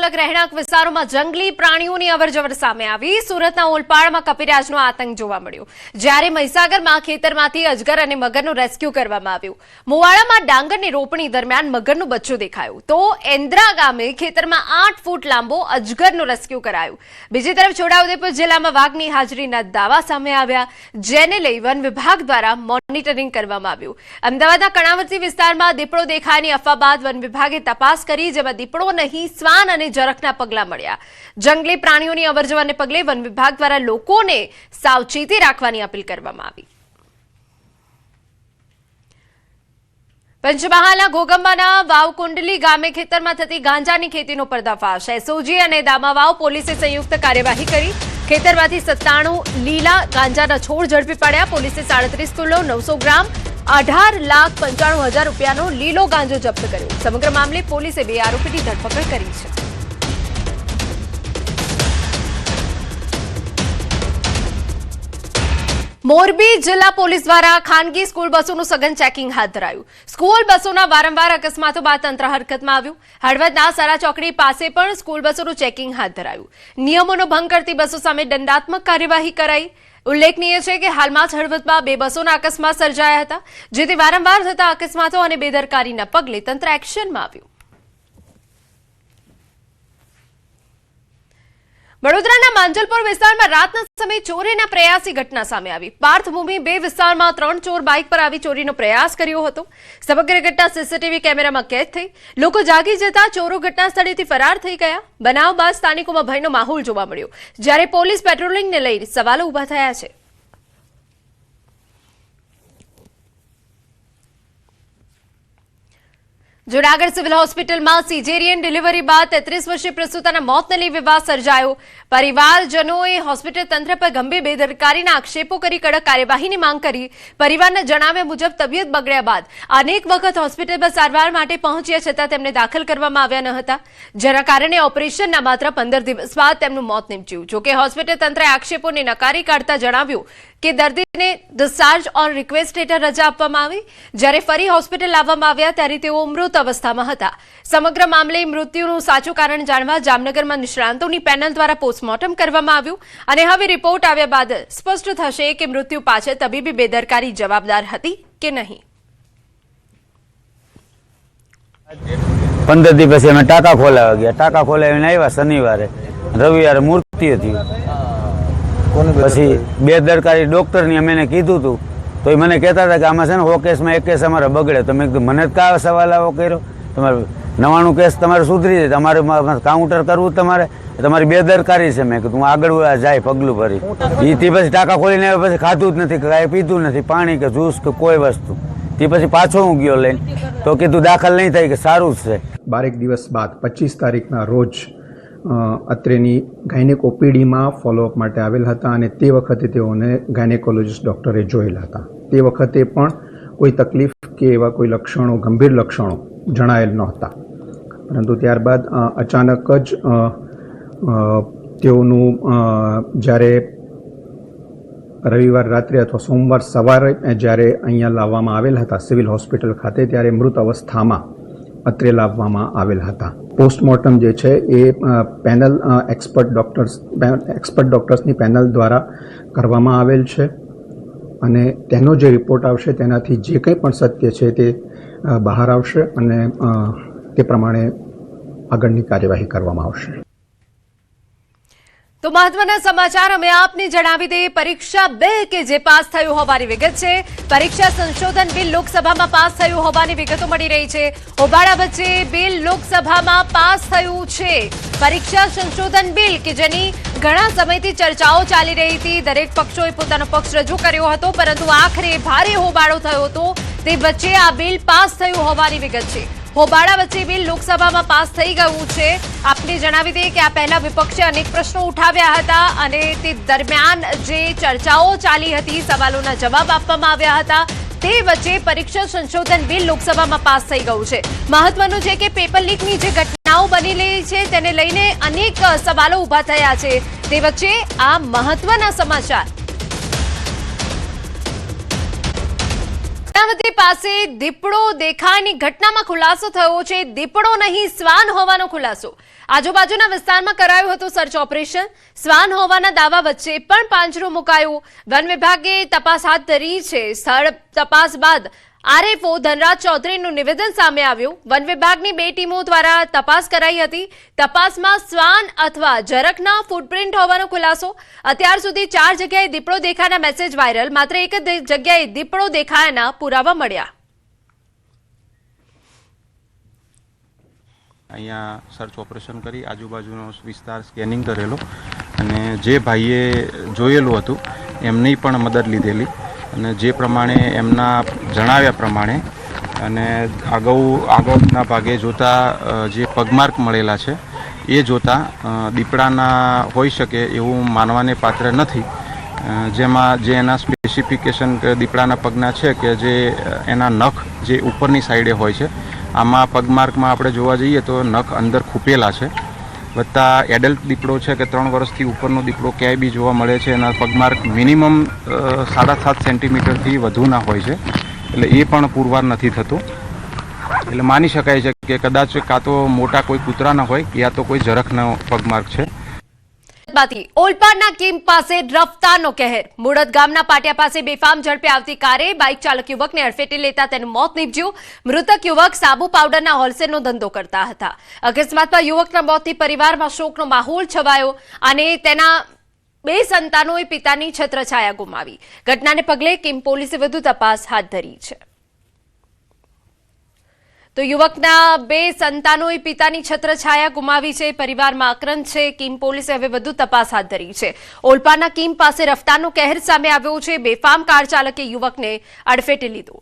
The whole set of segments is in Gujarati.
અલગ રહેણાંક વિસ્તારોમાં જંગલી પ્રાણીઓની અવરજવર સામે આવી। સુરતના ઓલપાડમાં કપિરાજનો આતંક જોવા મળ્યો, જ્યારે મહીસાગરમાં ખેતરમાંથી અજગર અને મગરનું રેસ્ક્યુ કરવામાં આવ્યું। મુવાડામાં ડાંગરની રોપણી દરમિયાન મગરનું બચ્ચું દેખાયું, તો એન્દ્રા ગામે ખેતરમાં 8 ફૂટ લાંબો અજગરનું રેસ્ક્યુ કરાયું। બીજી તરફ છોટાઉદેપુર જિલ્લામાં વાઘની હાજરીના દાવા સામે આવ્યા, જેને લઈ વન વિભાગ દ્વારા મોનિટરિંગ કરવામાં આવ્યું। અમદાવાદના કર્ણાવતી વિસ્તારમાં દીપડો દેખાયાની અફવા બાદ વન વિભાગે તપાસ કરી, જેમાં દીપડો નહીં શ્વાન અને જરખના પગલા મળ્યા। જંગલી પ્રાણીઓની અવરજવરને પગલે વન વિભાગ દ્વારા લોકોને સાવચેતી રાખવાની અપીલ કરવામાં આવી। પંચમહાલના ઘોગંબાના વાવકુંડલી ગામે ખેતરમાં થતી ગાંજાની ખેતીનો પર્દાફાશ। એસઓજી અને દામાવાવ પોલીસે સંયુક્ત કાર્યવાહી કરી। ખેતરમાંથી 97 લીલા ગાંજાના છોડ ઝડપી પાડ્યા। પોલીસે 37 કિલો 900 ગ્રામ 18,95,000 રૂપિયાનો લીલો ગાંજો જપ્ત કર્યો। સમગ્ર મામલે પોલીસે 2 આરોપીની ધરપકડ કરી છે। મોરબી જિલ્લા પોલીસ દ્વારા ખાનગી સ્કૂલ બસોનું સઘન ચેકિંગ હાથ ધરાયું। સ્કૂલ બસોના વારંવાર અકસ્માતો બાદ તંત્ર હરકતમાં આવ્યું। હળવદના સરા ચોકડી પાસે પણ સ્કૂલ બસોનું ચેકિંગ હાથ ધરાયું। નિયમોનો ભંગ કરતી બસો સામે દંડાત્મક કાર્યવાહી કરાઈ। ઉલ્લેખનીય છે કે હાલમાં જ હળવદમાં 2 બસોના અકસ્માત સર્જાયા હતા, જેથી વારંવાર થતા અકસ્માતો અને બેદરકારીના પગલે તંત્ર એક્શનમાં આવ્યું। વડોદરાના માંજલપુર વિસ્તારમાં રાતના સમયે ચોરીના પ્રયાસની ઘટના સામે આવી। પાર્થભૂમિ 2 વિસ્તારમાં 3 ચોર બાઇક પર આવી ચોરીનો પ્રયાસ કર્યો હતો। સમગ્ર ઘટના સીસીટીવી કેમેરામાં કેદ થઈ। લોકો જાગી જતા ચોરો ઘટના સ્થળેથી ફરાર થઈ ગયા। બનાવ બાદ સ્થાનિકોમાં ભયનો માહોલ જોવા મળ્યો, જ્યારે પોલીસ પેટ્રોલિંગને લઈ સવાલો ઉભા થયા છે। જૂનાગઢ સિવિલ હોસ્પિટલમાં સિઝેરિયન ડિલિવરી બાદ 33 વર્ષીય પ્રસૂતાના મોતને લઈ વિવાદ સર્જાયો। પરિવારજનોએ હોસ્પિટલ તંત્ર પર ગંભીર બેદરકારીના આક્ષેપો કરી કડક કાર્યવાહીની માંગ કરી। પરિવારના જણાવ્યા મુજબ તબિયત બગડ્યા બાદ અનેક વખત હોસ્પિટલમાં સારવાર માટે પહોંચ્યા છતાં તેમને દાખલ કરવામાં આવ્યા ન હતા, જેના કારણે ઓપરેશનના માત્ર 15 દિવસ બાદ તેમનું મોત નીપજ્યું। જોકે હોસ્પિટલ તંત્રે આક્ષેપોને નકારી કાઢતા જણાવ્યું કે દર્દીને ડિસ્ચાર્જ ઓન રિક્વેસ્ટ હેઠળ રજા આપવામાં આવી, જ્યારે ફરી હોસ્પિટલ લાવવામાં આવ્યા ત્યારે તેઓ મૃત અવસ્થામાં હતા। સમગ્ર મામલે મૃત્યુનું સાચું કારણ જાણવા જામનગરમાં નિષ્ણાંતોની પેનલ દ્વારા પોસ્ટમોર્ટમ કરવામાં આવ્યું, અને હવે રિપોર્ટ આવ્યા બાદ સ્પષ્ટ થશે કે મૃત્યુ પાછળ તબીબી બેદરકારી જવાબદાર હતી કે નહીં। 15 દિવસ પછી અમે ટાંકા ખોલાવા ગયા। ટાંકા ખોલાવીને આવ્યા શનિવારે, રવિવારે મૃત્યુ થયું। પછી બેદરકારી ડોક્ટરની અમે કીધું હતું, તો એ મને કહેતા હતા કે આમાં છે ને 100 કેસમાં 1 કેસ અમારે બગડે। તો મેં કીધું મને જ કા સવાલ આવો કર્યો, તમારે 99 કેસ તમારે સુધરી જાય, તમારે કાઉન્ટર કરવું તમારે, તમારી બેદરકારી છે। મેં કીધું આગળ જાય પગલું ભરી। એથી પછી ટાંકા ખોલીને આવ્યા પછી ખાધું જ નથી, કાંઈ પીધું નથી, પાણી કે જ્યુસ કે કોઈ વસ્તુ। તે પછી પાછો હું ગયો લઈને, તો કીધું દાખલ નહીં થાય કે સારું જ છે। 12 દિવસ બાદ 25 તારીખના રોજ અત્રેની ગાયનેક ઓપીડીમાં ફોલોઅપ માટે આવેલ હતા, અને તે વખતે તેઓને ગાયનેકોલોજીસ્ટ ડૉક્ટરે જોયેલા હતા। તે વખતે પણ કોઈ તકલીફ કે એવા કોઈ લક્ષણો, ગંભીર લક્ષણો જણાયેલ નહોતા, પરંતુ ત્યારબાદ અચાનક જ તેઓનું જ્યારે રવિવાર રાત્રે અથવા સોમવાર સવારે જ્યારે અહીંયા લાવવામાં આવેલ હતા સિવિલ હોસ્પિટલ ખાતે, ત્યારે મૃત અવસ્થામાં અત્રે લાવવામાં આવેલ હતા। પોસ્ટમોર્ટમ જે છે એ પેનલ એક્સપર્ટ ડૉક્ટર્સની પેનલ દ્વારા કરવામાં આવેલ છે, અને તેનો જે રિપોર્ટ આવશે તેનાથી જે કંઈ પણ સત્ય છે તે બહાર આવશે, અને તે પ્રમાણે આગળની કાર્યવાહી કરવામાં આવશે। તો મહત્વના સમાચાર અમે આપને જણાવી દઈએ। પરીક્ષા 2 કે જે પાસ થયું હોવાની વિગત છે। પરીક્ષા સંશોધન બિલ લોકસભામાં પાસ થયું હોવાની વિગતો મળી રહી છે। હોબાળા વચ્ચે બિલ લોકસભામાં પાસ થયું છે। પરીક્ષા સંશોધન બિલ કે જેની ઘણા સમયથી ચર્ચાઓ ચાલી રહી હતી, દરેક પક્ષોએ પોતાનો પક્ષ રજૂ કર્યો હતો, પરંતુ આખરે ભારે હોબાળો થયો હતો। તે વચ્ચે આ બિલ પાસ થયું હોવાની વિગત છે। હોબાળા વચ્ચે બિલ લોકસભામાં પાસ થઈ ગયું છે। આપને જણાવી દઈએ કે આ પહેલા વિપક્ષે અનેક પ્રશ્નો ઉઠાવ્યા હતા, અને તે દરમિયાન જે ચર્ચાઓ ચાલી હતી, સવાલોના જવાબ આપવામાં આવ્યા હતા, તે વચ્ચે પરીક્ષા સંશોધન બિલ લોકસભામાં પાસ થઈ ગયું છે। મહત્વનું છે કે પેપર લીકની જે ઘટનાઓ બની રહી છે તેને લઈને અનેક સવાલો ઉભા થયા છે। તે વચ્ચે આ મહત્વના સમાચાર। કર્ણાવતી પાસે દીપડો દેખાયની ઘટનામાં ખુલાસો થયો છે. દીપડો નહીં શ્વાન હોવાનો ખુલાસો. આજુબાજુના વિસ્તારમાં કરાયું હતું સર્ચ ઓપરેશન. શ્વાન હોવાના દાવા વચ્ચે પણ પાંજરું મુકાયું. વન વિભાગે તપાસ હાથ ધરી છે. સ્થળ તપાસ બાદ આરએફઓ ધનરાજ ચૌધરીનું નિવેદન સામે આવ્યું. વન વિભાગની 2 ટીમો દ્વારા તપાસ કરાઈ હતી. તપાસમાં શ્વાન અથવા જરખના ફૂટપ્રિન્ટ હોવાનો ખુલાસો. અત્યાર સુધી 4 જગ્યાએ દીપડો દેખાયાના મેસેજ વાયરલ. માત્ર એક જ જગ્યાએ દીપડો દેખાયાના પુરાવા મળ્યા. અહીંયા સર્ચ ઓપરેશન કરી આજુબાજુનો વિસ્તાર સ્કેનિંગ કરેલો અને જે ભાઈએ જોયેલું હતું એમની પણ મદદ લીધેલી અને જે પ્રમાણે એમના જણાવ્યા પ્રમાણે અને આગળના ભાગે જોતા જે પગમાર્ક મળેલા છે એ જોતા દીપડાના હોઈ શકે એવું માનવાને પાત્ર નથી. જેમાં જે એના સ્પેસિફિકેશન દીપડાના પગના છે કે જે એના નખ જે ઉપરની સાઈડે હોય છે, આમાં પગમાર્કમાં આપણે જોવા જઈએ તો નખ અંદર ખૂપેલા છે. વત્તા એડલ્ટ દીપડો છે કે 3 વર્ષથી ઉપરનો દીપડો ક્યાંય બી જોવા મળે છે એના પગમાર્ક મિનિમમ 7.5 સેન્ટીમીટરથી વધુના હોય છે. એટલે એ પણ પુરવાર નથી થતું. એટલે માની શકાય છે કે કદાચ કાં તો મોટા કોઈ કૂતરાના હોય યા તો કોઈ જરખનો પગમાર્ક છે. ઓલપાડના કેમ્પ પાસે રફતારનો કહેર. મુળદ ગામના પાટિયા પાસે બેફામ ઝડપે આવતી કારે બાઇક ચાલક યુવકને અડફેટે લેતા તેનું મોત નીપજ્યું. મૃતક યુવક સાબુ પાવડરના હોલસેલનો ધંધો કરતા હતા. અકસ્માતમાં યુવકના મોતથી પરિવારમાં શોકનો માહોલ છવાયો અને તેના 2 સંતાનોએ પિતાની છત્રછાયા ગુમાવી. ઘટનાને પગલે કેમ્પ પોલીસે વધુ તપાસ હાથ ધરી છે. તો યુવકના 2 સંતાનોએ પિતાની છત્રછાયા ગુમાવી છે. પરિવારમાં આક્રંદ છે. કિમ પોલીસે હવે વધુ તપાસ હાથ ધરી છે. ઓલપાડના કિમ પાસે રફતારનો કહેર સામે આવ્યો છે. બેફામ કાર ચાલકે યુવકને અડફેટે લીધો.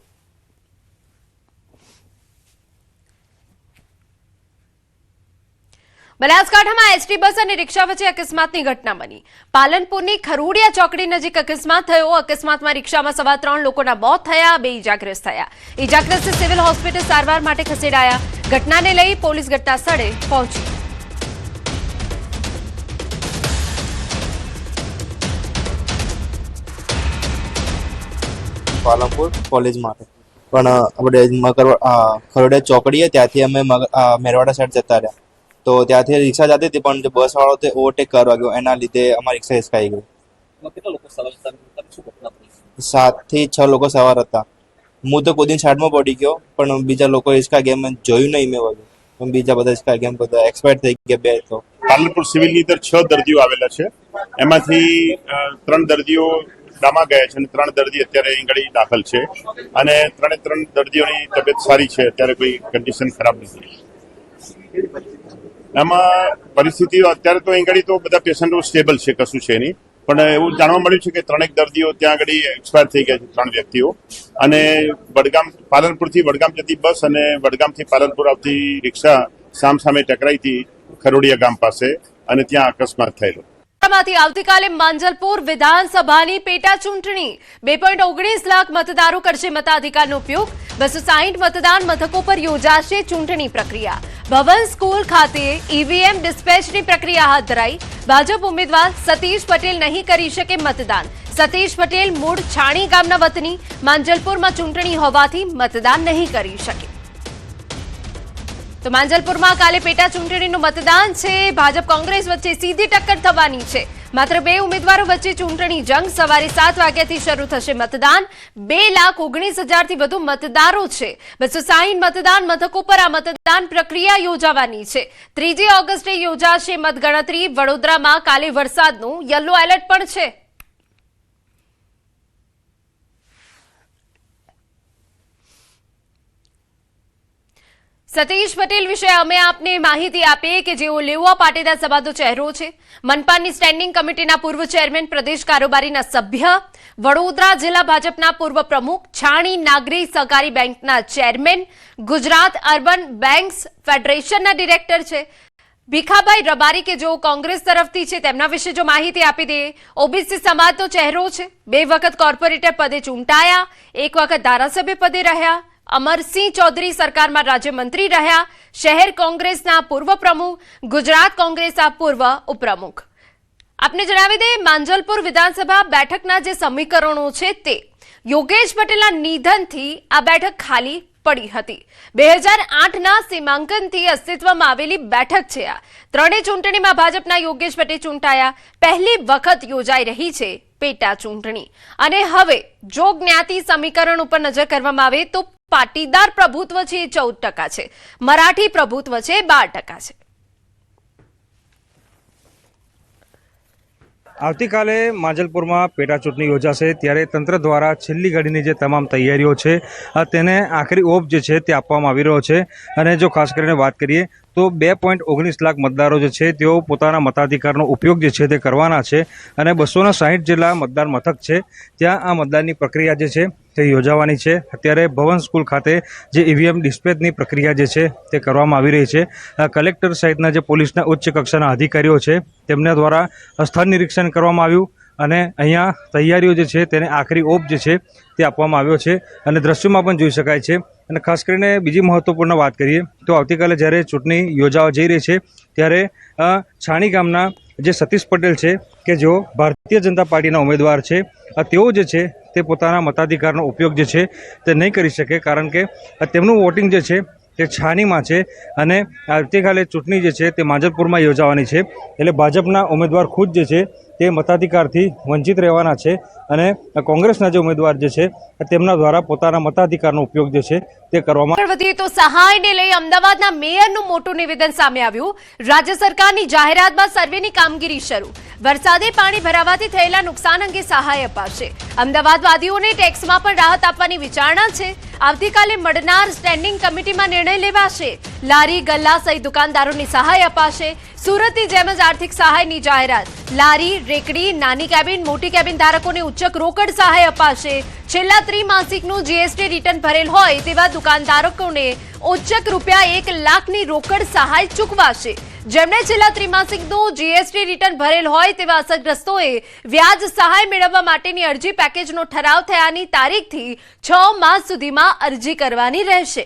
બનાસકાંઠામાં એસટી બસ અને રિક્ષા વચ્ચે અકસ્માતની ઘટના બની. પાલનપુરની ખરુડિયા ચોકડી નજીક અકસ્માત થયો. અકસ્માતમાં રિક્ષામાં સવાર 3 લોકોના મોત થયા, 2 ઇજાગ્રસ્ત થયા. ઇજાગ્રસ્ત સિવિલ હોસ્પિટલ સારવાર માટે ખસેડાયા. ઘટનાને લઈ પોલીસ ઘટના સ્થળે પહોંચી. પાલનપુર કોલેજ માટે પણ આપણે ખરોડિયા ચોકડીએ ત્યાંથી અમે મેરવાડા સાઈડ જતા રહ્યા તો ત્યાંથી રિક્ષા જતી હતી પણ જે બસ વાળો તે ઓવરટેક કરવા ગયો એના લીધે અમારી રિક્ષા હિસકાઈ ગઈ. 7 થી 6 લોકો સવાર હતા. હું તો કોઈ દિન સાઈડમાં પડી ગયો પણ બીજા લોકો હિસકા ગયા મેં જોયું નહીં. મેં વગર પણ બીજા બધા હિસકા ગયા, બધા એક્સપાયર થઈ ગયા 2 તો. પાલનપુર સિવિલની અંદર 6 દર્દીઓ આવેલા છે. એમાંથી 3 દર્દીઓ ડામા ગયા છે અને 3 દર્દી અત્યારે અહીં દાખલ છે અને 3 દર્દીઓની તબિયત સારી છે. અત્યારે કોઈ કન્ડિશન ખરાબ નથી. એમાં પરિસ્થિતિઓ અત્યારે તો અહીં તો બધા પેશન્ટો સ્ટેબલ છે, કશું છે નહીં. પણ એવું જાણવા મળ્યું છે કે 3 દર્દીઓ ત્યાં આગળ એક્સપાયર થઈ ગયા છે, 3 વ્યક્તિઓ. અને પાલનપુરથી વડગામ જતી બસ અને વડગામથી પાલનપુર આવતી રિક્ષા સામસામે ટકરાઈ હતી ખરોડિયા ગામ પાસે અને ત્યાં અકસ્માત થયેલો. આવતીકાલે માંજલપુર વિધાનસભાની પેટા ચૂંટણી. 2.19 લાખ મતદારો કરશે મતાધિકારનો ઉપયોગ. 260 મતદાન મથકો પર યોજાશે ચૂંટણી પ્રક્રિયા. ભવન સ્કૂલ ખાતે ઈવીએમ ડિસ્પેચની પ્રક્રિયા હાથ ધરાઈ. ભાજપ ઉમેદવાર સતીશ પટેલ નહીં કરી શકે મતદાન. સતીશ પટેલ મૂળ છાણી ગામના વતની. માંજલપુરમાં ચૂંટણી હોવાથી મતદાન નહીં કરી શકે. તો માંજલપુરમાં કાલે પેટા ચૂંટણીનું મતદાન છે. ભાજપ કોંગ્રેસ વચ્ચે સીધી ટક્કર થવાની છે. માત્ર 2 ઉમેદવારો વચ્ચે ચૂંટણી જંગ. સવારે 7 વાગ્યાથી શરૂ થશે મતદાન. 2,19,000થી વધુ મતદારો છે. 260 મતદાન મથકો પર આ મતદાન પ્રક્રિયા યોજાવાની છે. 3 ઓગસ્ટે યોજાશે મતગણતરી. વડોદરામાં કાલે વરસાદનું યલો એલર્ટ પણ છે. સતીશ પટેલ વિશે અમે આપને માહિતી આપીએ કે જેઓ લેવા પાટીદાર સમાજનો ચહેરો છે. મનપાની સ્ટેન્ડિંગ કમિટીના પૂર્વ ચેરમેન, પ્રદેશ કારોબારીના સભ્ય, વડોદરા જિલ્લા ભાજપના પૂર્વ પ્રમુખ, છાણી નાગરી સહકારી બેંકના ચેરમેન, ગુજરાત અર્બન બેંક્સ ફેડરેશનના ડિરેક્ટર છે. ભીખાભાઈ રબારી કે જેઓ કોંગ્રેસ તરફથી છે, તેમના વિશે જો માહિતી આપી દઈએ. ઓબીસી સમાજનો ચહેરો છે. 2 વખત કોર્પોરેટર પદે ચૂંટાયા, 1 વખત ધારાસભ્ય પદે રહ્યા. અમરસિંહ ચૌધરી સરકારમાં રાજ્યમંત્રી રહ્યા. શહેર કોંગ્રેસના પૂર્વ પ્રમુખ, ગુજરાત કોંગ્રેસના પૂર્વ ઉપપ્રમુખ. આપને જણાવી દઈએ માંજલપુર વિધાનસભા બેઠકના જે સમીકરણો છે તે યોગેશ પટેલના નિધનથી આ બેઠક ખાલી પડી હતી. 2008ના સીમાંકનથી અસ્તિત્વમાં આવેલી બેઠક છે આ. ત્રણેય ચૂંટણીમાં ભાજપના યોગેશ પટેલ ચૂંટાયા. પહેલી વખત યોજાઈ રહી છે પેટા ચૂંટણી. અને હવે જો જ્ઞાતિ સમીકરણ ઉપર નજર કરવામાં આવે તો પાટીદાર પ્રભુત્વ છે એ 14% છે, મરાઠી પ્રભુત્વ છે 12% છે. આવતીકાલે માંજલપુરમાં પેટા ચૂંટણી યોજાશે ત્યારે તંત્ર દ્વારા છેલ્લી ઘડીની જે તમામ તૈયારીઓ છે તેને આખરી ઓપ જે છે તે આપવામાં આવી રહ્યો છે. અને જો ખાસ કરીને વાત કરીએ તો 2.19 લાખ મતદારો જે છે તેઓ પોતાના મતાધિકારનો ઉપયોગ જે છે તે કરવાના છે. અને 260 જેટલા મતદાન મથક છે ત્યાં આ મતદાનની પ્રક્રિયા જે છે તે યોજાવાની છે. અત્યારે ભવન સ્કૂલ ખાતે જે ઈવીએમ ડિસ્પેચની પ્રક્રિયા જે છે તે કરવામાં આવી રહી છે. કલેક્ટર સહિતના જે પોલીસના ઉચ્ચ કક્ષાના અધિકારીઓ છે તેમના દ્વારા સ્થળ નિરીક્ષણ કરવામાં આવ્યું અને અહીંયા તૈયારીઓ જે છે તેને આખરી ઓપ જે છે તે આપવામાં આવ્યો છે. અને દ્રશ્યોમાં પણ જોઈ શકાય છે. અને ખાસ કરીને બીજી મહત્વપૂર્ણ વાત કરીએ તો આવતીકાલે જ્યારે ચૂંટણી યોજાવા જઈ રહી છે ત્યારે છાણી ગામના જે સતીશ પટેલ છે કે જેઓ ભારતીય જનતા પાર્ટીના ઉમેદવાર છે તેઓ જે છે તે પોતાના મતાધિકારનો ઉપયોગ જે છે તે નહીં કરી શકે કારણ કે તેમનું વોટિંગ જે છે તે છાનીમાં છે. અને આવતીકાલે ચૂંટણી જે છે તે માંજલપુરમાં યોજાવાની છે એટલે ભાજપના ઉમેદવાર ખુદ જે છે તે મતાધિકારથી વંચિત રહેવાના છે. અને કોંગ્રેસના જે ઉમેદવાર જે છે તેમના દ્વારા પોતાના મતાધિકારનો ઉપયોગ જે છે તે કરવામાં. આગળ વધીએ તો સહાયને લઈ અમદાવાદના મેયરનું મોટું નિવેદન સામે આવ્યું. રાજ્ય સરકારની જાહેરાતમાં સર્વેની કામગીરી શરૂ. વરસાદે પાણી ભરાવાથી થયેલા નુકસાન અંગે સહાય અપાશે. અમદાવાદવાસીઓને ટેક્સમાં પણ રાહત આપવાની વિચારણા છે. આવતીકાલે મળનાર સ્ટેન્ડિંગ કમિટીમાં નિર્ણય લેવાશે. લારી ગલ્લા સહિત દુકાનદારોની સહાય અપાશે. સુરતની જેમ જ આર્થિક સહાયની જાહેરાત. લારી, રેકડી, નાની કેબિન, મોટી કેબિન ધારકોને ઉચ્ચક રોકડ સહાય અપાશે. છેલ્લા ત્રિમાસિકનું જીએસટી રિટર્ન ભરેલ હોય તેવા દુકાનદારોને ઉચ્ચક ₹1 લાખની રોકડ સહાય ચૂકવાશે. જેમણે છેલ્લા ત્રિમાસિકનું જીએસટી રિટર્ન ભરેલ હોય તેવા અસરગ્રસ્તોએ વ્યાજ સહાય મેળવવા માટેની અરજી પેકેજનો ઠરાવ થયાની તારીખથી 6 માસ સુધીમાં અરજી કરવાની રહેશે.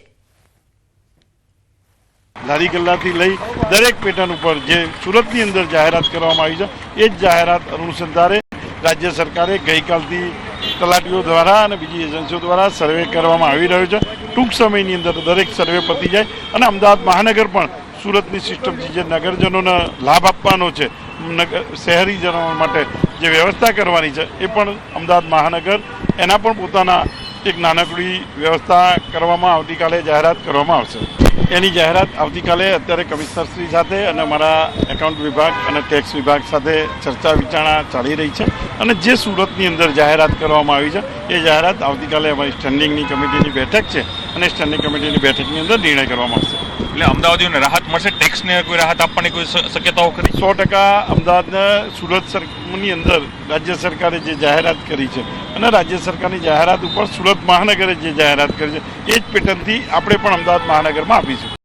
લારી ગલ્લાથી લઈ દરેક પેટર્ન ઉપર જે સુરતની અંદર જાહેરાત કરવામાં આવી છે એ જ જાહેરાત અનુસંધાને રાજ્ય સરકારે ગઈકાલથી તલાટીઓ દ્વારા અને બીજી એજન્સીઓ દ્વારા સર્વે કરવામાં આવી રહ્યો છે. ટૂંક સમયની અંદર દરેક સર્વે પતી જાય અને અમદાવાદ મહાનગર પણ સુરતની સિસ્ટમથી જે નગરજનોને લાભ આપવાનો છે, શહેરીજનો માટે જે વ્યવસ્થા કરવાની છે એ પણ અમદાવાદ મહાનગર એના પણ પોતાના એક નાનકડી વ્યવસ્થા કરવામાં આવતીકાલે જાહેરાત કરવામાં આવશે. એની જાહેરાત આવતીકાલે અત્યારે કમિશનરશ્રી સાથે અને અમારા એકાઉન્ટ વિભાગ અને ટેક્સ વિભાગ સાથે ચર્ચા વિચારણા ચાલી રહી છે. અને જે સુરતની અંદર જાહેરાત કરવામાં આવી છે એ જાહેરાત આવતીકાલે અમારી સ્ટેન્ડિંગની કમિટીની બેઠક છે અને સ્ટેન્ડિંગ કમિટીની બેઠકની અંદર નિર્ણય કરવામાં આવશે. એટલે અમદાવાદીઓને રાહત મળશે, ટેક્સને કોઈ રાહત આપવાની કોઈ શક્યતાઓ ખરી? 100% અમદાવાદને સુરતની અંદર રાજ્ય સરકારે જે જાહેરાત કરી છે અને રાજ્ય સરકારની જાહેરાત ઉપર સુરત મહાનગરે જે જાહેરાત કરી છે એ જ પેટર્નથી આપણે પણ અમદાવાદ મહાનગરમાં આપીશું.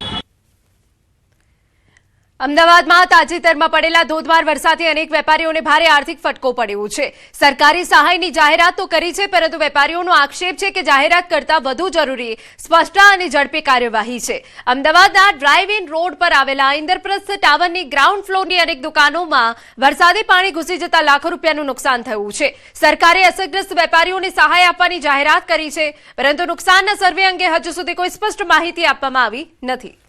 અમદાવાદમાં તાજેતરમાં પડેલા ધોધમાર વરસાદથી અનેક વેપારીઓને ભારે આર્થિક ફટકો પડ્યો છે. સરકારી સહાયની જાહેરાત તો કરી છે પરંતુ વેપારીઓનો આક્ષેપ છે કે જાહેરાત કરતા વધુ જરૂરી સ્પષ્ટતા અને ઝડપી કાર્યવાહી છે. અમદાવાદના ડ્રાઇવ ઇન રોડ પર આવેલા ઇન્દ્રપ્રસ્થ ટાવરની ગ્રાઉન્ડ ફ્લોરની અનેક દુકાનોમાં વરસાદી પાણી ઘૂસી જતા લાખો રૂપિયાનું નુકસાન થયું છે. સરકારે અસરગ્રસ્ત વેપારીઓને સહાય આપવાની જાહેરાત કરી છે પરંતુ નુકસાનના સર્વે અંગે હજુ સુધી કોઈ સ્પષ્ટ માહિતી આપવામાં આવી નથી.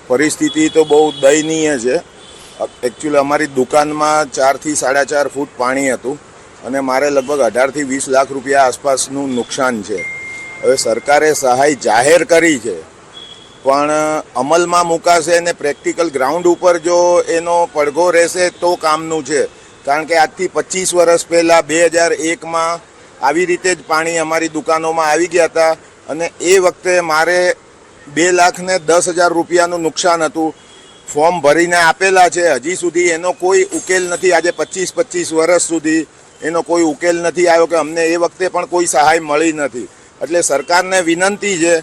પરિસ્થિતિ તો બહુ દયનીય છે. એકચ્યુઅલી અમારી દુકાનમાં 4 થી 4.5 ફૂટ પાણી હતું અને મારે લગભગ 18 થી 20 લાખ રૂપિયા આસપાસનું નુકસાન છે. હવે સરકારે સહાય જાહેર કરી છે પણ અમલમાં મુકાશે અને પ્રેક્ટિકલ ગ્રાઉન્ડ ઉપર જો એનો પડઘો રહેશે તો કામનું છે. કારણ કે આજથી 25 વર્ષ પહેલાં 2001માં આવી રીતે જ પાણી અમારી દુકાનોમાં આવી ગયા હતા અને એ વખતે મારે 2,10,000 રૂપિયાનું નુકસાન હતું. ફોર્મ ભરીને આપેલા છે, હજી સુધી એનો કોઈ ઉકેલ નથી. આજે 25 વર્ષ સુધી એનો કોઈ ઉકેલ નથી આવ્યો કે અમને એ વખતે પણ કોઈ સહાય મળી નથી. એટલે સરકારને વિનંતી છે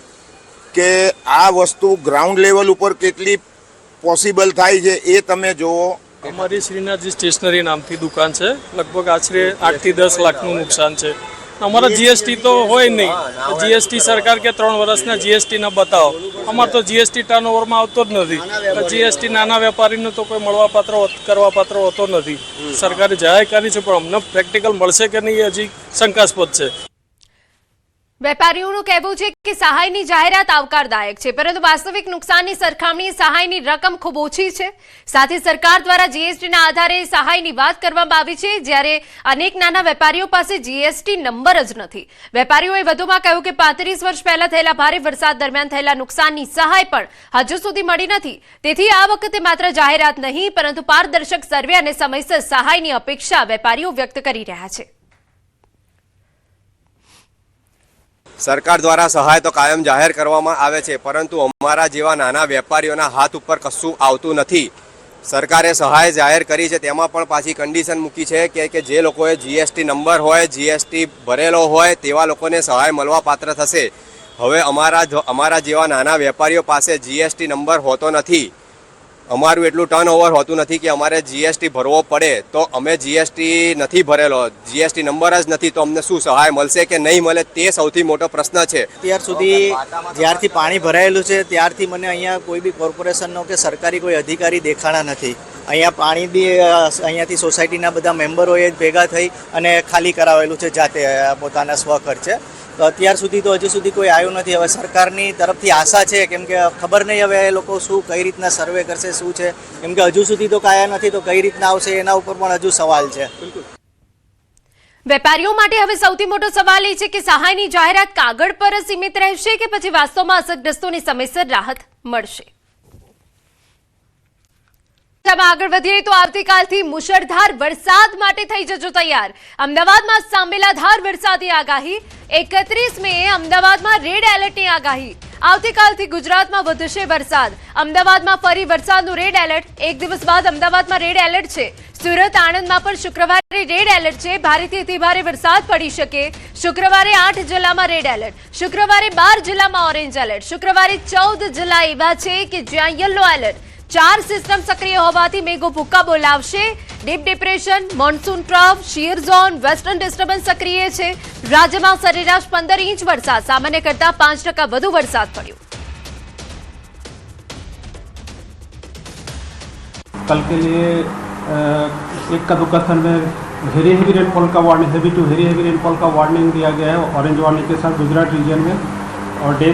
કે આ વસ્તુ ગ્રાઉન્ડ લેવલ ઉપર કેટલી પોસિબલ થાય છે એ તમે જુઓ. અમારી શ્રીનાથજી સ્ટેશનરી નામથી દુકાન છે. લગભગ આશરે 8 થી 10 લાખનું નુકસાન છે અમારા જીએસટી તો હોય નહીં, જીએસટી સરકાર કે 3 વર્ષના જીએસટી ના બતાવો, અમારે તો જીએસટી ટર્નઓવરમાં આવતો જ નથી, જીએસટી નાના વેપારીને તો કોઈ કરવા પાત્ર હોતો નથી. સરકારે જાહેર કરી છે પણ અમને પ્રેક્ટિકલ મળશે કે નહીં હજી શંકાસ્પદ છે. વેપારીઓનું કહેવું છે કે સહાયની જાહેરાત આવકારદાયક છે, પરંતુ વાસ્તવિક નુકસાનની સરખામણીએ સહાયની રકમ ખૂબ ઓછી છે. સાથે સરકાર દ્વારા જીએસટીના આધારે સહાયની વાત કરવામાં આવી છે, જ્યારે અનેક નાના વેપારીઓ પાસે જીએસટી નંબર જ નથી. વેપારીઓએ વધુમાં કહ્યું કે 35 વર્ષ પહેલા થયેલા ભારે વરસાદ દરમિયાન થયેલા નુકસાનની સહાય પણ હજુ સુધી મળી નથી. તેથી આ વખતે માત્ર જાહેરાત નહીં, પરંતુ પારદર્શક સર્વે અને સમયસર સહાયની અપેક્ષા વેપારીઓ વ્યક્ત કરી રહ્યા છે. સરકાર દ્વારા સહાય તો કાયમ જાહેર કરવામાં આવે છે, પરંતુ અમારા જેવા નાના વેપારીઓના હાથ ઉપર કશું આવતું નથી. સરકારે સહાય જાહેર કરી છે, તેમાં પણ પાછી કન્ડિશન મૂકી છે કે જે લોકોએ જીએસટી નંબર હોય, જીએસટી ભરેલો હોય તેવા લોકોને સહાય મળવા પાત્ર થશે. હવે અમારા જેવા નાના વેપારીઓ પાસે જીએસટી નંબર હોતો નથી. અમારું એટલું ટર્નઓવર હોતું નથી કે અમારે જીએસટી ભરવો પડે, તો અમે જીએસટી નથી ભરેલો, જીએસટી નંબર જ નથી, તો અમને શું સહાય મળશે કે નહીં મળે તે સૌથી મોટો પ્રશ્ન છે. અત્યાર સુધી જ્યારથી પાણી ભરાયેલું છે ત્યારથી મને અહીંયા કોઈ બી કોર્પોરેશનનો કે સરકારી કોઈ અધિકારી દેખાણા નથી. અહીંયા પાણી બી અહીંયાથી સોસાયટીના બધા મેમ્બરોએ ભેગા થઈ અને ખાલી કરાવેલું છે જાતે પોતાના સ્વખર્ચે. તો અત્યાર સુધી તો હજુ સુધી કોઈ આવ્યું નથી. હવે સરકારની તરફથી આશા છે, કેમ કે ખબર નહીં હવે એ લોકો શું કઈ રીતના સર્વે કરશે શું છે, કેમ કે હજુ સુધી તો કાયા નથી, તો કઈ રીતના આવશે એના ઉપર પણ હજુ સવાલ છે. વેપારીઓ માટે હવે સૌથી મોટો સવાલ એ છે કે સહાયની જાહેરાત કાગળ પર જ સીમિત રહેશે કે પછી વાસ્તવમાં અસરગ્રસ્તોની સમયસર રાહત મળશે. આગળ વધીએ તો આવતીકાલથી મુશળધાર વરસાદ માટે થઈ જજો તૈયાર. અમદાવાદમાં સાંબેલાધાર વરસાદની આગાહી. 31 મે અમદાવાદમાં રેડ એલર્ટની આગાહી. આવતીકાલથી ગુજરાતમાં વધશે વરસાદ. અમદાવાદમાં ફરી વરસાદનું રેડ એલર્ટ. એક દિવસ બાદ અમદાવાદમાં રેડ એલર્ટ છે. સુરત, આણંદમાં પણ શુક્રવારે રેડ એલર્ટ છે. ભારેથી અતિભારે વરસાદ પડી શકે. શુક્રવારે 8 જિલ્લામાં રેડ એલર્ટ. શુક્રવારે 12 જિલ્લામાં ઓરેન્જ એલર્ટ. શુક્રવારે 14 જિલ્લા એવા છે કે જ્યાં યલો એલર્ટ. 4 સિસ્ટમ સક્રિય હોવાથી મેઘો ભૂક્કા બોલાવશે. Deep depression, monsoon trough, shear zone, western disturbance સક્રિય છે. રાજ્યમાં સરેરાશ 15 ઇંચ વરસાદ, સામાન્ય કરતા 5% વધુ વરસાદ પડ્યો. कल के लिए एक का दुक्का स्थल में हेवी रेनफॉल का warning, heavy to heavy rainfall का वार्निंग दिया गया है ऑरेंज वार्निंग के साथ गुजरात रीजन में. और डे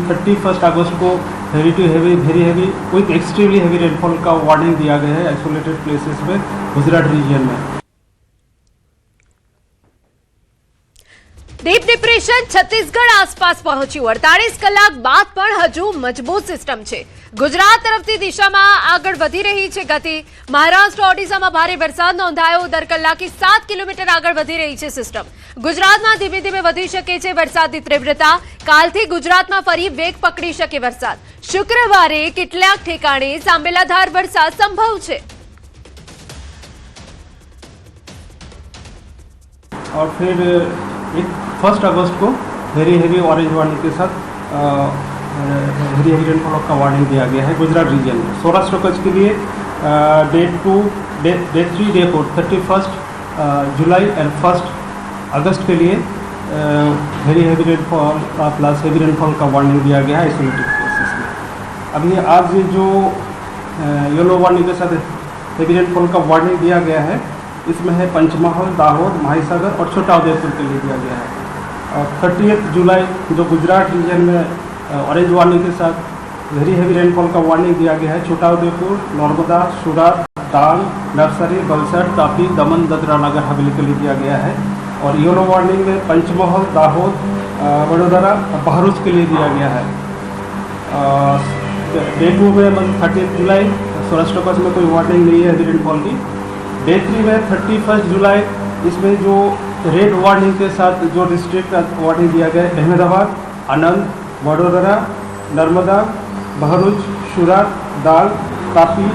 31 अगस्त को heavy to heavy very heavy with extremely heavy rainfall का वार्निंग दिया गया है आइसोलेटेड प्लेसेस में गुजरात रीजन में. ડીપ ડિપ્રેશન છત્તીસગઢ આસપાસ પહોંચ્યું. 48 કલાક બાદ પણ હજુ મજબૂત સિસ્ટમ છે. ગુજરાત તરફથી દિશામાં આગળ વધી રહી છે ગતિ. મહારાષ્ટ્ર, ઓડિશામાં ભારે વરસાદ નોંધાયો. દર કલાકે 7 કિલોમીટર આગળ વધી રહી છે સિસ્ટમ. ગુજરાતમાં ધીમે ધીમે વધી શકે છે વરસાદની તીવ્રતા. કાલથી ગુજરાતમાં ફરી વેગ પકડી શકે વરસાદ. શુક્રવારે કેટલાક ઠેકાણે સાંબેલાધાર વરસાદ સંભવ છે. और फिर 1 अगस्त को वेरी हेवी ऑरेंज वार्निंग के साथ वेरी हेवी रेनफॉल का वार्निंग दिया गया है गुजरात रीजन में. सौराष्ट्र कच्छ के लिए day 2, day 3, day 4, 31 July and 1 अगस्त के लिए very heavy rainfall plus heavy rainfall का वार्निंग दिया गया है आइसोलेटेड प्लेसेस में. अभी आज जो येलो वार्निंग के साथ हेवी रेनफॉल का वार्निंग दिया गया है, इसमें है पंचमहल, दाहोद, माहीसागर और छोटा उदयपुर के लिए दिया गया है. और 30 जुलाई जो गुजरात रीजन में ऑरेंज वार्निंग के साथ वेरी हेवी रेनफॉल का वार्निंग दिया गया है छोटा उदयपुर, नर्मदा, सूरत, डांग, नवसारी, वलसाड, तापी, दमन, दादरा नगर हवेली के लिए दिया गया है. और येलो वार्निंग में पंचमहल, दाहोद, वडोदरा और बहरोच के लिए दिया गया है. डे 2 में 30 जुलाई सौराष्ट्र कच्छ में कोई वार्निंग नहीं है हेवी रेनफॉल की. डे 3 में 31 जुलाई इसमें जो रेड वार्निंग के साथ जो डिस्ट्रिक्ट वार्निंग दिया गया है अहमदाबाद, आनंद, वडोदरा, नर्मदा, भरूच, सूरत, दाल, तापी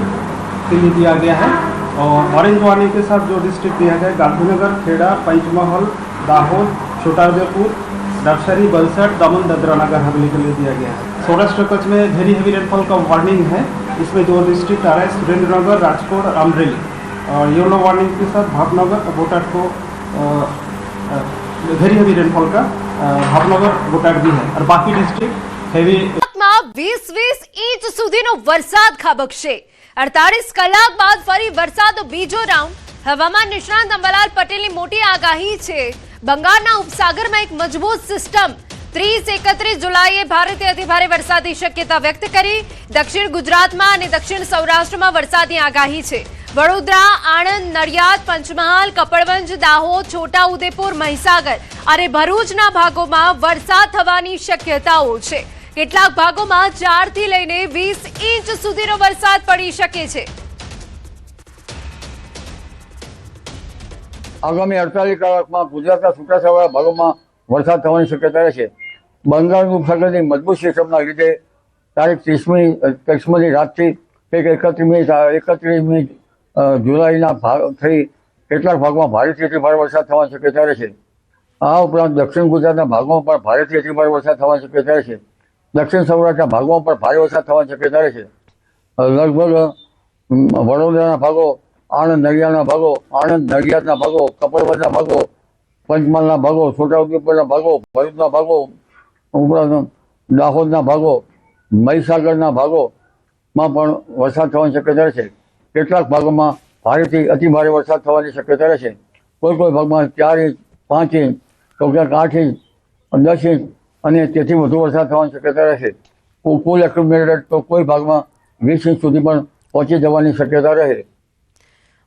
के लिए दिया गया है. और ऑरेंज वार्निंग के साथ जो डिस्ट्रिक्ट दिया गया है गांधीनगर, खेड़ा, पंचमहल, दाहोद, छोटा उदयपुर, नवसारी, वलसाड, दमन, दादरा नगर हवेली के लिए दिया गया है. सौराष्ट्र कच्छ में वेरी हेवी रेनफॉल का वार्निंग है. इसमें जो डिस्ट्रिक्ट आ रहा है सुरेंद्रनगर, राजकोट और अमरेली. और येलो वार्निंग के साथ भावनगर और बोटाड को वेरी हेवी रेनफॉल का भावनगर बोटाड भी है और बाकी डिस्ट्रिक्ट हेवी। માં 20 ઇંચ સુધીનો વરસાદ ખાબકશે। 48 કલાક બાદ ફરી વરસાદનો બીજો રાઉન્ડ। હવામાન નિષ્ણાંત અંબાલાલ પટેલની મોટી આગાહી છે। બંગાળના ઉપસાગરમાં એક મજબૂત સિસ્ટમ 30-31 જુલાઈએ ભારેથી અતિભારે વરસાદની શક્યતા વ્યક્ત કરી। દક્ષિણ ગુજરાતમાં અને દક્ષિણ સૌરાષ્ટ્રમાં વરસાદની આગાહી છે। વડોદરા, આણંદ, નડિયાદ, પંચમહાલ, કપડવંજ, દાહોદ, છોટાઉદેપુર, મહીસાગર અને ભરૂચના ભાગોમાં વરસાદ થવાની શક્યતાઓ છે। કેટલાક ભાગોમાં 4 થી લઈને 20 ઇંચ સુધીનો વરસાદ પડી શકે છે। આગામી 48 કલાકમાં ગુજરાતના છૂટાછવાયા ભાગોમાં વરસાદ થવાની શક્યતા રહેશે। બંગાળનું ઉપસાગરની મજબૂત સિસ્ટમના લીધે તારીખ 30મી રાતથી 31મી જુલાઈના થઈ કેટલાક ભાગમાં ભારેથી અતિભારે વરસાદ થવાની શક્યતા રહેશે। આ ઉપરાંત દક્ષિણ ગુજરાતના ભાગોમાં પણ ભારેથી અતિભારે વરસાદ થવાની શક્યતા રહેશે। દક્ષિણ સૌરાષ્ટ્રના ભાગોમાં પણ ભારે વરસાદ થવાની શક્યતા રહેશે। લગભગ વડોદરાના ભાગો, આણંદ નડિયાદના ભાગો, આણંદ નડિયાદના ભાગો, કપડવંજના ભાગો, પંચમહાલના ભાગો, છોટાઉદેપુરના ભાગો, ભરૂચના ભાગો, ઉપરાંત દાહોદના ભાગો, મહીસાગરના ભાગોમાં પણ વરસાદ થવાની શક્યતા રહેશે। કેટલાક ભાગોમાં ભારેથી અતિભારે વરસાદ થવાની શક્યતા રહેશે। કોઈ ભાગમાં 4 ઇંચ, 5 ઇંચ, તો ક્યાંક 8 ઇંચ, 10 ઇંચ અને તેથી વધુ વરસાદ થવાની શક્યતા રહેશે। કુલ એક્યુમ્યુલેટેડ તો કોઈ ભાગમાં 20 ઇંચ સુધી પણ પહોંચી જવાની શક્યતા રહે।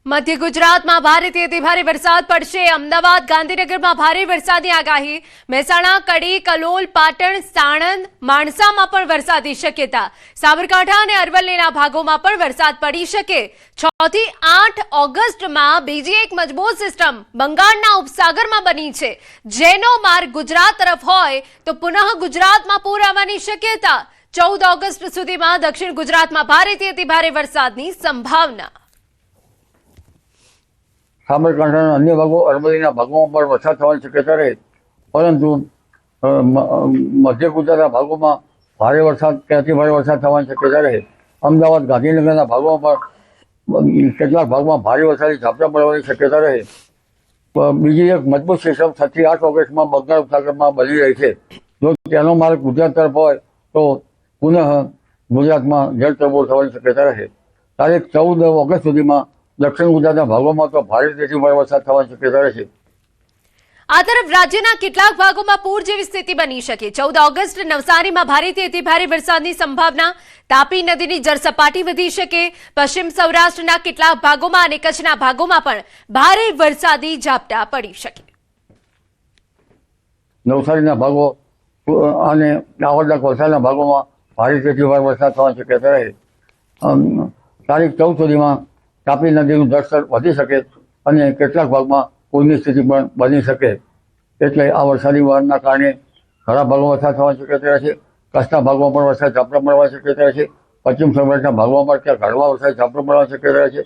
મધ્ય ગુજરાતમાં ભારેથી અતિભારે વરસાદ પડશે। અમદાવાદ, ગાંધીનગરમાં ભારે વરસાદની આગાહી। મહેસાણા, કડી, કલોલ, પાટણ, સાણંદ, માણસામાં પણ વરસાદની શક્યતા। સાબરકાંઠા અને અરવલ્લીના ભાગોમાં પણ વરસાદ પડી શકે। 6 થી 8 ઓગસ્ટમાં બીજી એક મજબૂત સિસ્ટમ બંગાળના ઉપસાગરમાં બની છે, જેનો માર્ગ ગુજરાત તરફ હોય તો પુનઃ ગુજરાતમાં પૂર આવવાની શક્યતા। 14 ઓગસ્ટ સુધીમાં દક્ષિણ ગુજરાતમાં ભારેથી અતિભારે વરસાદની સંભાવના। સાબરકાંઠાના અન્ય ભાગો, અરવલ્લીના ભાગોમાં પણ વરસાદ થવાની શક્યતા રહે, પરંતુ મધ્ય ગુજરાતના ભાગોમાં ભારે વરસાદ કે અતિભારે વરસાદ થવાની શક્યતા રહે। અમદાવાદ, ગાંધીનગરના ભાગોમાં પણ કેટલાક ભાગમાં ભારે વરસાદી ઝાપટા પડવાની શક્યતા રહે। બીજી એક મજબૂત સિસ્ટમ 6 થી 8 ઓગસ્ટમાં બંગાળ ઉપસાગરમાં બની રહી છે। જો તેનો માર્ગ ગુજરાત તરફ હોય તો પુનઃ ગુજરાતમાં જળતરબોળ થવાની શક્યતા રહે। તારીખ 14 ઓગસ્ટ સુધીમાં દક્ષિણ ગુજરાતના ભાગોમાં તો ભારેથી અતિભારે વરસાદ થવાની શક્યતા રહેશે। આ તરફ રાજ્યના કેટલાક ભાગોમાં પૂર જેવી સ્થિતિ બની શકે। 14 ઓગસ્ટ નવસારીમાં ભારેથી અતિભારે વરસાદની સંભાવના। તાપી નદીની જળસપાટી વધી શકે। પશ્ચિમ સૌરાષ્ટ્રના કેટલાક ભાગોમાં અને કચ્છના ભાગોમાં પણ ભારે વરસાદી ઝાપટા પડી શકે। નવસારીના ભાગો અને દાહોદના કોસાના ભાગોમાં ભારેથી અતિભારે વરસાદ થવાની શક્યતા રહે। તારીખ 14 સુધીમાં તાપી નદીનું જળસ્તર વધી શકે અને કેટલાક ભાગમાં પૂરની સ્થિતિ પણ બની શકે। એટલે આ વરસાદી વારના કારણે ઘણા ભાગોમાં વરસાદ થવાની શક્યતા રહેશે। કચ્છના ભાગોમાં પણ વરસાદ ઝાપટા પડવાની શક્યતા રહેશે। પશ્ચિમ સૌરાષ્ટ્રના ભાગોમાં પણ ક્યાંક હળવા વરસાદ ઝાપટા પડવાની શક્યતા રહેશે।